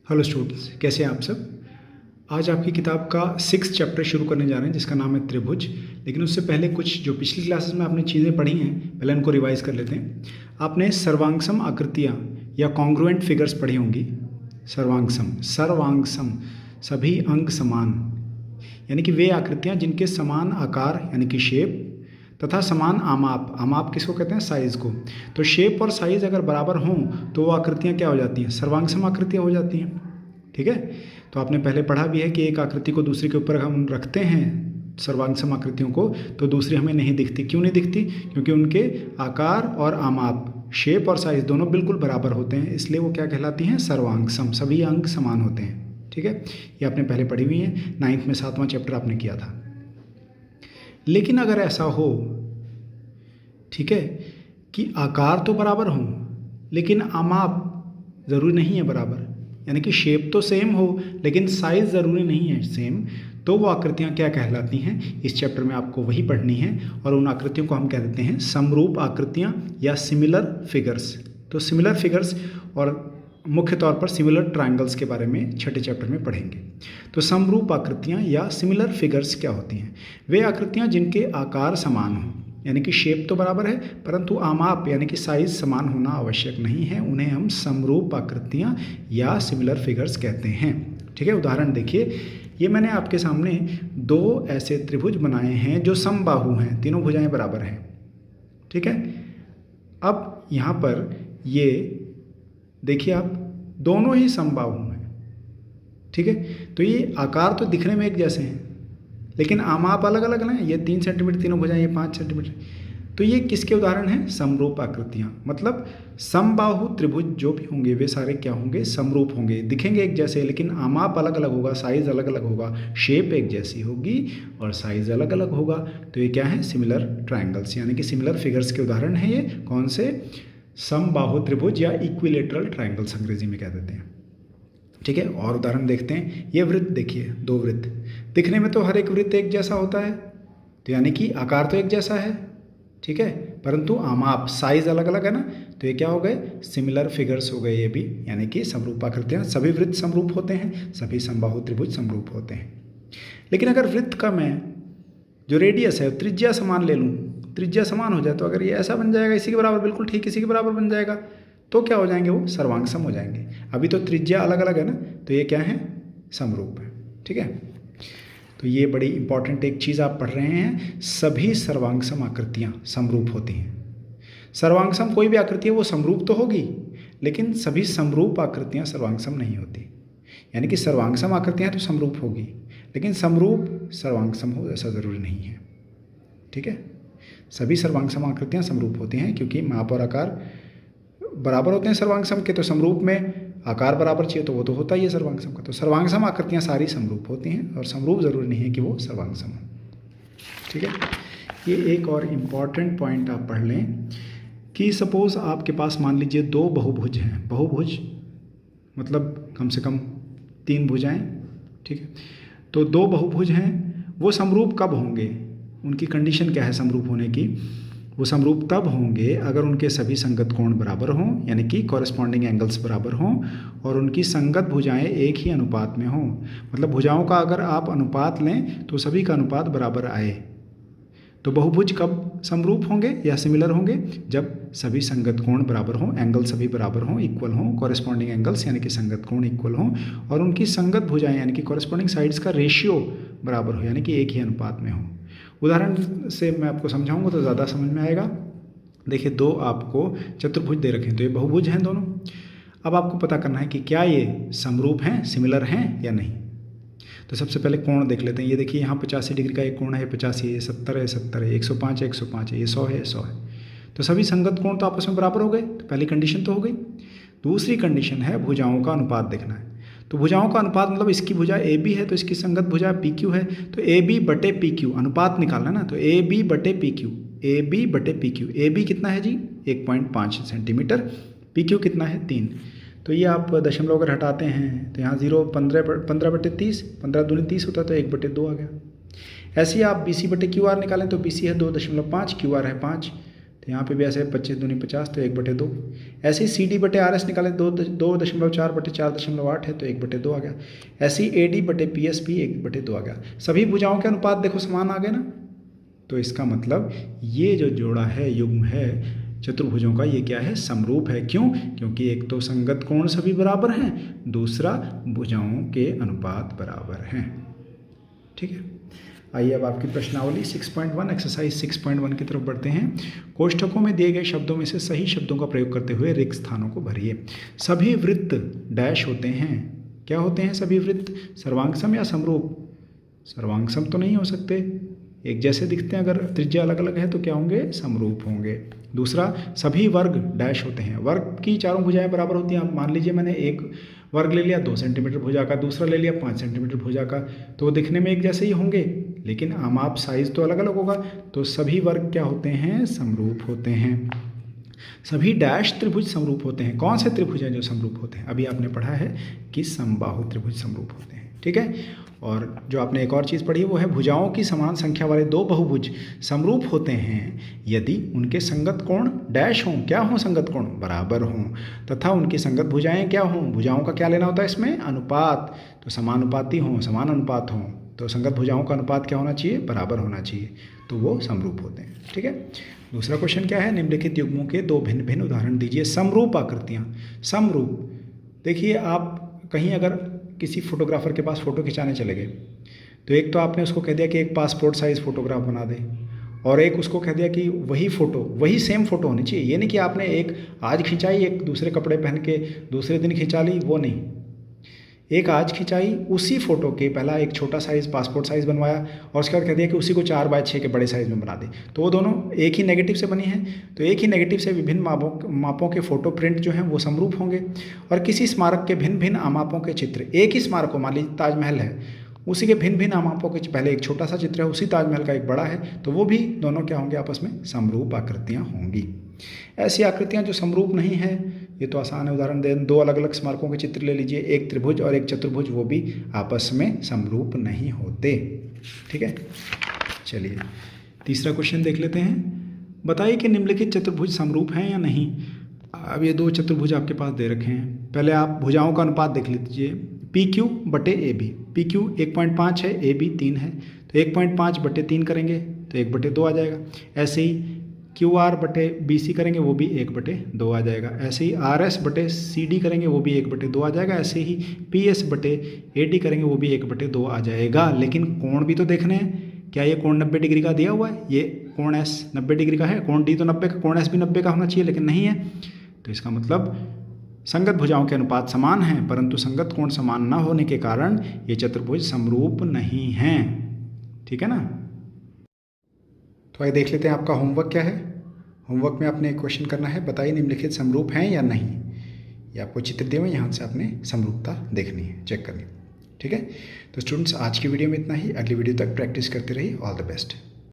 Hello students, कैसे हैं आप सब। आज आपकी किताब का 6th चैप्टर शुरू करने जा रहे हैं जिसका नाम है त्रिभुज। लेकिन उससे पहले कुछ जो पिछली क्लासेस में आपने चीज़ें पढ़ी हैं पहले उनको रिवाइज कर लेते हैं। आपने सर्वांगसम आकृतियाँ या कॉन्ग्रुएंट फिगर्स पढ़ी होंगी। सर्वांगसम सभी अंग समान, यानी कि वे आकृतियाँ जिनके समान आकार यानी कि शेप तथा समान आमाप किसको कहते हैं, साइज़ को। तो शेप और साइज़ अगर बराबर हों तो वो आकृतियाँ क्या हो जाती हैं, सर्वांगसम आकृतियाँ हो जाती हैं। ठीक है, तो आपने पहले पढ़ा भी है कि एक आकृति को दूसरे के ऊपर हम रखते हैं सर्वांगसम आकृतियों को तो दूसरी हमें नहीं दिखती। क्यों नहीं दिखती? क्योंकि उनके आकार और आमाप, शेप और साइज़ दोनों बिल्कुल बराबर होते हैं, इसलिए वो क्या कहलाती हैं, सर्वांगसम। सभी अंग समान होते हैं। ठीक है, ये आपने पहले पढ़ी हुई है, 9th में 7वां चैप्टर आपने किया था। लेकिन अगर ऐसा हो, ठीक है, कि आकार तो बराबर हों लेकिन आमाप ज़रूरी नहीं है बराबर, यानी कि शेप तो सेम हो लेकिन साइज़ ज़रूरी नहीं है सेम, तो वो आकृतियाँ क्या कहलाती हैं, इस चैप्टर में आपको वही पढ़नी है। और उन आकृतियों को हम कह देते हैं समरूप आकृतियाँ या सिमिलर फिगर्स। तो सिमिलर फिगर्स और मुख्य तौर पर सिमिलर ट्रायंगल्स के बारे में छठे चैप्टर में पढ़ेंगे। तो समरूप आकृतियाँ या सिमिलर फिगर्स क्या होती हैं? वे आकृतियाँ जिनके आकार समान हों, यानी कि शेप तो बराबर है परंतु आमाप यानी कि साइज़ समान होना आवश्यक नहीं है, उन्हें हम समरूप आकृतियाँ या सिमिलर फिगर्स कहते हैं। ठीक है, उदाहरण देखिए, ये मैंने आपके सामने दो ऐसे त्रिभुज बनाए हैं जो समबाहु हैं, तीनों भुजाएं बराबर हैं। ठीक है, अब यहाँ पर ये देखिए, आप दोनों ही समबाहु हैं। ठीक है, तो ये आकार तो दिखने में एक जैसे हैं लेकिन आमाप अलग अलग हैं। ये 3 सेंटीमीटर तीनों भुजाएं, ये 5 सेंटीमीटर। तो ये किसके उदाहरण हैं? समरूप आकृतियाँ। मतलब समबाहु त्रिभुज जो भी होंगे वे सारे क्या होंगे, समरूप होंगे, दिखेंगे एक जैसे लेकिन आमाप अलग अलग होगा, साइज़ अलग अलग होगा, शेप एक जैसी होगी और साइज़ अलग अलग होगा। तो ये क्या है, सिमिलर ट्रायंगल्स, यानी कि सिमिलर फिगर्स के उदाहरण हैं ये। कौन से? समबाहु त्रिभुज या इक्विलेटरल ट्रायंगल्स अंग्रेजी में कह देते हैं। ठीक है, और उदाहरण देखते हैं। ये वृत्त देखिए, दो वृत्त, दिखने में तो हर एक वृत्त एक जैसा होता है, तो यानी कि आकार तो एक जैसा है, ठीक है, परंतु आमाप साइज अलग अलग है ना, तो ये क्या हो गए, सिमिलर फिगर्स हो गए ये भी, यानी कि समरूप आकृतियाँ। सभी वृत्त समरूप होते हैं, सभी समबाहु त्रिभुज समरूप होते हैं। लेकिन अगर वृत्त का मैं जो रेडियस है त्रिज्या समान ले लूँ, त्रिज्या समान हो जाए तो अगर ये ऐसा बन जाएगा, इसी के बराबर, बिल्कुल ठीक इसी के बराबर बन जाएगा, तो क्या हो जाएंगे, वो सर्वांगसम हो जाएंगे। अभी तो त्रिज्या अलग अलग है ना, तो ये क्या है, समरूप है। ठीक है, तो ये बड़ी इंपॉर्टेंट एक चीज़ आप पढ़ रहे हैं, सभी सर्वांगसम आकृतियाँ समरूप होती हैं। सर्वांगसम कोई भी आकृति है वो समरूप तो होगी, लेकिन सभी समरूप आकृतियाँ सर्वांगसम नहीं होती। यानी कि सर्वांगसम आकृतियाँ तो समरूप होगी लेकिन समरूप सर्वांगसम हो ऐसा ज़रूरी नहीं है। ठीक है, सभी सर्वांगसम आकृतियाँ समरूप होती हैं क्योंकि माप और आकार बराबर होते हैं सर्वांगसम के। तो समरूप में आकार बराबर चाहिए तो वो तो होता ही है सर्वांगसम का। तो सर्वांगसम आकृतियाँ सारी समरूप होती हैं और समरूप ज़रूरी नहीं है कि वो सर्वांगसम हो। ठीक है, ये एक और इम्पॉर्टेंट पॉइंट आप पढ़ लें कि सपोज़ आपके पास मान लीजिए दो बहुभुज हैं। बहुभुज मतलब कम से कम 3 भुजाएं। ठीक है, तो दो बहुभुज हैं, वो समरूप कब होंगे, उनकी कंडीशन क्या है समरूप होने की? वो समरूप तब होंगे अगर उनके सभी संगत कोण बराबर हों, यानी कि कॉरेस्पॉन्डिंग एंगल्स बराबर हों, और उनकी संगत भुजाएं एक ही अनुपात में हों। मतलब भुजाओं का अगर आप अनुपात लें तो सभी का अनुपात बराबर आए। तो बहुभुज कब समरूप होंगे या सिमिलर होंगे? जब सभी संगत कोण बराबर हों, एंगल सभी बराबर हों, इक्वल हों, कॉरेस्पॉन्डिंग एंगल्स यानी कि संगत कोण इक्वल हों, और उनकी संगत भुजाएं यानी कि कॉरेस्पॉन्डिंग साइड्स का रेशियो बराबर हो, यानी कि एक ही अनुपात में हो। उदाहरण से मैं आपको समझाऊंगा तो ज़्यादा समझ में आएगा। देखिए, दो आपको चतुर्भुज दे रखे हैं, तो ये बहुभुज हैं दोनों। अब आपको पता करना है कि क्या ये समरूप हैं, सिमिलर हैं या नहीं। तो सबसे पहले कोण देख लेते हैं। ये देखिए, यहाँ 85 डिग्री का एक कोण है, 85 है, 70 है, 70 है, 105 है, 105 है, ये 100 है, 100 है। तो सभी संगत कोण तो आपस में बराबर हो गए, तो पहली कंडीशन तो हो गई। दूसरी कंडीशन है भुजाओं का अनुपात देखना है। तो भुजाओं का अनुपात मतलब इसकी भुजा ए बी है तो इसकी संगत भुजा पी क्यू है, तो ए बी बटे पी क्यू अनुपात निकालना है ना, तो ए बी बटे पी क्यू, ए बी बटे पी क्यू। ए बी कितना है जी, 1.5 सेंटीमीटर, पी क्यू कितना है, 3। तो ये आप दशमलव अगर हटाते हैं तो यहाँ 0 15 बटे 30, 15 दूनी 30 होता है, तो 1/2 आ गया। ऐसे ही आप बी सी बटे क्यू आर निकालें तो बी सी है 2.5, क्यू आर है 5, तो यहाँ पे भी ऐसे 25 दूनी 50 तो 1/2। ऐसे ही CD/RS निकाले 2.4 बटे 4.8 है तो 1/2 आ गया। ऐसे ही AD/PS भी 1/2 आ गया। सभी भुजाओं के अनुपात देखो समान आ गए ना, तो इसका मतलब ये जो जोड़ा है, युग्म है चतुर्भुजों का, ये क्या है, समरूप है। क्यों? क्योंकि एक तो संगत कोण सभी बराबर हैं, दूसरा भुजाओं के अनुपात बराबर हैं। ठीक है, आइए अब आपकी प्रश्नावली 6.1 एक्सरसाइज 6.1 की तरफ बढ़ते हैं। कोष्ठकों में दिए गए शब्दों में से सही शब्दों का प्रयोग करते हुए रिक्त स्थानों को भरिए। सभी वृत्त डैश होते हैं। क्या होते हैं सभी वृत्त? सर्वांगसम या समरूप? सर्वांगसम तो नहीं हो सकते, एक जैसे दिखते हैं। अगर त्रिज्या अलग अलग है तो क्या होंगे? समरूप होंगे। दूसरा, सभी वर्ग डैश होते हैं। वर्ग की चारों भुजाएं बराबर होती हैं। आप मान लीजिए मैंने एक वर्ग ले लिया 2 सेंटीमीटर भुजा का, दूसरा ले लिया 5 सेंटीमीटर भुजा का, तो दिखने में एक जैसे ही होंगे, लेकिन आमाप साइज तो अलग अलग होगा। तो सभी वर्ग क्या होते हैं? समरूप होते हैं। सभी डैश त्रिभुज समरूप होते हैं। कौन से त्रिभुज हैं जो समरूप होते हैं? अभी आपने पढ़ा है कि समबाहु त्रिभुज समरूप होते हैं। ठीक है, और जो आपने एक और चीज़ पढ़ी वो है भुजाओं की समान संख्या वाले दो बहुभुज समरूप होते हैं यदि उनके संगत कोण डैश हों। क्या हों? संगत कोण बराबर हों, तथा उनकी संगत भुजाएं क्या हों? भुजाओं का क्या लेना होता है इसमें? अनुपात। तो समानुपाती हों, समान अनुपात हों, तो संगत भुजाओं का अनुपात क्या होना चाहिए? बराबर होना चाहिए, तो वो समरूप होते हैं। ठीक है, दूसरा क्वेश्चन क्या है? निम्नलिखित युग्मों के दो भिन्न भिन्न उदाहरण दीजिए। समरूप आकृतियाँ। समरूप, देखिए आप कहीं अगर किसी फोटोग्राफर के पास फ़ोटो खिंचाने चले गए, तो एक तो आपने उसको कह दिया कि एक पासपोर्ट साइज़ फ़ोटोग्राफ बना दे, और एक उसको कह दिया कि वही फ़ोटो, वही सेम फ़ोटो होनी चाहिए। ये नहीं कि आपने एक आज खिंचाई, एक दूसरे कपड़े पहन के दूसरे दिन खिंचा ली, वो नहीं। एक आज खिंचाई, उसी फ़ोटो के पहला एक छोटा साइज़ पासपोर्ट साइज़ बनवाया, और उसके बाद कह दिया कि उसी को 4x6 के बड़े साइज़ में बना दे, तो वो दोनों एक ही नेगेटिव से बनी हैं। तो एक ही नेगेटिव से विभिन्न मापों के फ़ोटो प्रिंट जो हैं वो समरूप होंगे। और किसी स्मारक के भिन्न भिन्न आमापों के चित्र, एक ही स्मारक को, मान लीजिए ताजमहल है, उसी के भिन्न भिन्न आमापों के पहले एक छोटा सा चित्र है, उसी ताजमहल का एक बड़ा है, तो वो भी दोनों क्या होंगे? आपस में समरूप आकृतियाँ होंगी। ऐसी आकृतियाँ जो समरूप नहीं है, ये तो आसान है, उदाहरण दें, दो अलग अलग स्मारकों के चित्र ले लीजिए, एक त्रिभुज और एक चतुर्भुज, वो भी आपस में समरूप नहीं होते। ठीक है, चलिए तीसरा क्वेश्चन देख लेते हैं। बताइए कि निम्नलिखित चतुर्भुज समरूप हैं या नहीं। अब ये दो चतुर्भुज आपके पास दे रखे हैं। पहले आप भुजाओं का अनुपात देख लीजिए। PQ/AB, PQ 1.5 है, AB 3 है, तो 1.5/3 करेंगे तो 1/2 आ जाएगा। ऐसे ही QR/BC करेंगे वो भी 1/2 आ जाएगा। ऐसे ही RS/CD करेंगे वो भी 1/2 आ जाएगा। ऐसे ही PS/AD करेंगे वो भी 1/2 आ जाएगा। लेकिन कोण भी तो देखने हैं। क्या ये कोण 90 डिग्री का दिया हुआ है? ये कोण S 90 डिग्री का है, कोण D तो 90 का, कोण S भी 90 का होना चाहिए, लेकिन नहीं है। तो इसका मतलब संगत भुजाओं के अनुपात समान हैं, परंतु संगत कोण समान न होने के कारण ये चतुर्भुज समरूप नहीं हैं। ठीक है ना। तो आइए देख लेते हैं आपका होमवर्क क्या है। होमवर्क में आपने एक क्वेश्चन करना है, बताइए निम्नलिखित समरूप हैं या नहीं। ये आपको चित्र दिए हुए, यहाँ से आपने समरूपता देखनी है, चेक करनी है। ठीक है, तो स्टूडेंट्स आज की वीडियो में इतना ही। अगली वीडियो तक प्रैक्टिस करते रहिए। All the best.